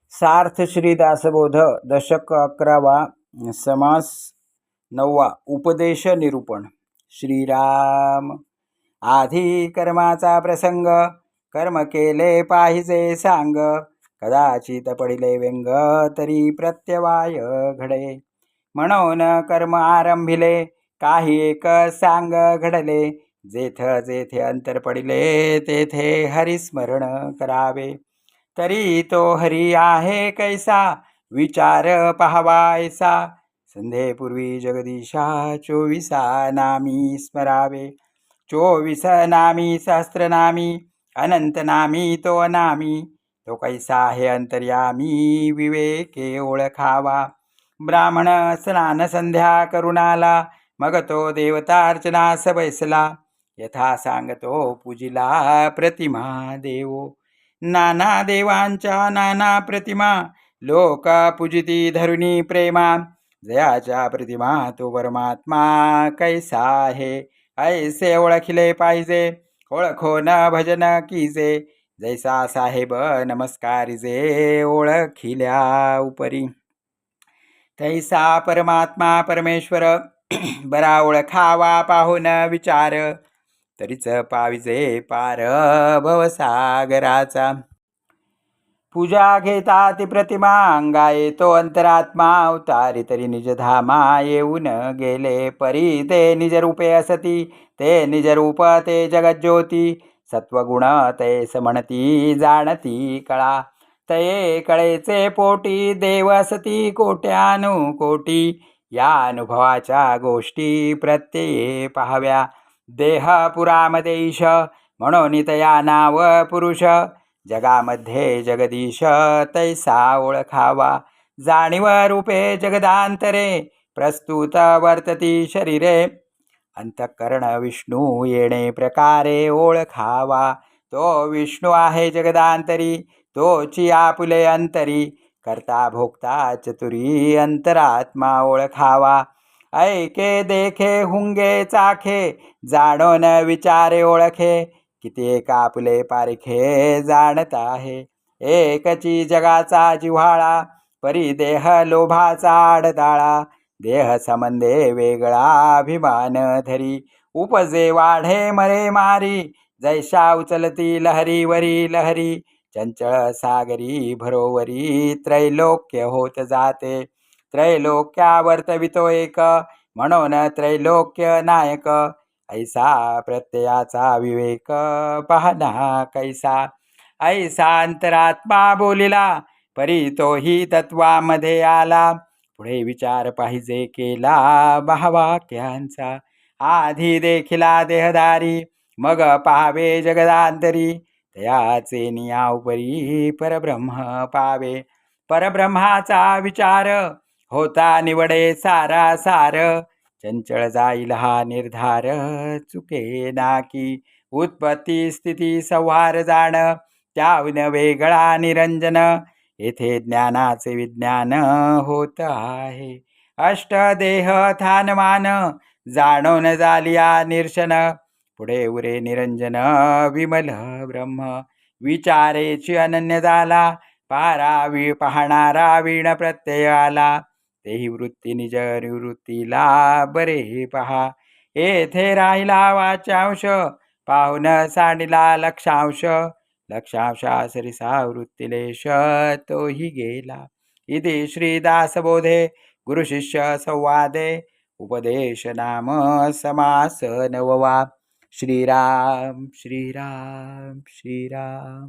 सार्थ श्री दासबोध दशक 11वा समास 9वा उपदेश निरूपण. श्रीराम. आधी कर्माचा प्रसंग, कर्म केले पाहिजे सांग. कदाचित पडिले व्यंग, तरी प्रत्यवाय घडे. म्हणून कर्म आरंभिले, काही एक सांग घडले. जेथ जेथे अंतर पडिले, तेथे हरिस्मरण करावे. तरी तो हरी आहे कैसा, विचार पहावायसा. संध्येपूर्वी जगदीशा 24 नामी स्मरावे. 24 नामी सहस्त्रनामी, अनंत नामी तो अनामी. तो कैसा आहे अंतर्यामी, विवेके ओळखावा. ब्राह्मण स्नान संध्या करुणाला, मग तो देवतार्चनास बैसला. यथा सांगतो पूजिला प्रतिमा देवो. नाना देवांच्या नाना प्रतिमा, लोक पूजिती धरुणी प्रेमा. जयाच्या प्रतिमा तो परमात्मा, कैसा आहे ऐसे ओळखिले पाहिजे. ओळखोन भजन कीजे, जैसा साहेब नमस्कारिजे. ओळखिल्या उपरी तैसा परमात्मा परमेश्वर, बरा ओळखावा पाहून विचार. तरीच पाविजे पार भवसागराचा. पूजा घेता ती प्रतिमा, अंगा येतो अंतरात्मा अवतारी. तरी निज धामा येऊन गेले परी. ते निज रूपे असती, ते निज रूप ते जगज्योती. सत्वगुण तैस म्हणती, जाणती कळा. तये कळेचे पोटी, देव असती कोट्यानुकोटी. या अनुभवाच्या गोष्टी प्रत्यये पाहाव्या. देह पुरामध्ये ईश, म्हणून तया नाव पुरुष. जगामध्ये जगदीश, तैसा ओळखावा. जाणीव रूपे जगदांतरे, प्रस्तुत वर्तती शरीरे. अंतःकरण विष्णू येणे प्रकारे ओळखावा. तो विष्णू आहे जगदांतरी, तोची आपुले अंतरी. करता भोगता चतुरी, अंतरात्मा ओळखावा. ऐके देखे हुंगे चाखे, जाणोन विचारे ओळखे. किती एक आपुले पारखे जाणत आहे. एकची जगाचा जिव्हाळा, परी देह लोभाचा आडताळा. देह संबंधे वेगळा अभिमान धरी, उपजे वाढे मरे मारी. जैशा उचलती लहरी वरी लहरी, चंचळ सागरी भरोवरी. त्रैलोक्य होत जाते, त्रैलोक्यावर्तवितो एक. म्हणून त्रैलोक्य नायक, ऐसा प्रत्ययाचा विवेक. पाहना कैसा, ऐसा अंतरात्मा बोलिला. परी तोही तत्वामध्ये आला. पुढे विचार पाहिजे केला महावाक्यांचा. आधी देखिला देहधारी, मग पाहावे जगदांतरी. तयाचे निया उपरी परब्रह्म पावे. परब्रह्माचा विचार, होता निवडे सारा सार. चंचळ जाईल हा निर्धार, चुके नाकी. उत्पत्ती स्थिती संहार जाण, त्याहून वेगळा निरंजन. येथे ज्ञानाचे विज्ञान होत आहे. अष्टदेह थानमान, जाणून जालिया निरशन. पुढे उरे निरंजन विमल ब्रह्म. विचारेची अनन्य झाला, पाहणारा वीण प्रत्यय आला. तेही वृत्ती निज निवृत्तीला बरे पहा. येथे राहिला वाचांश, पाहून सांडिला लक्षांश. लक्षांशा सरिसा वृत्तिलेश, तोही गेला. इति श्रीदासबोधे गुरुशिष्य संवादे उपदेश नाम समास 9वा. श्रीराम श्रीराम श्रीराम.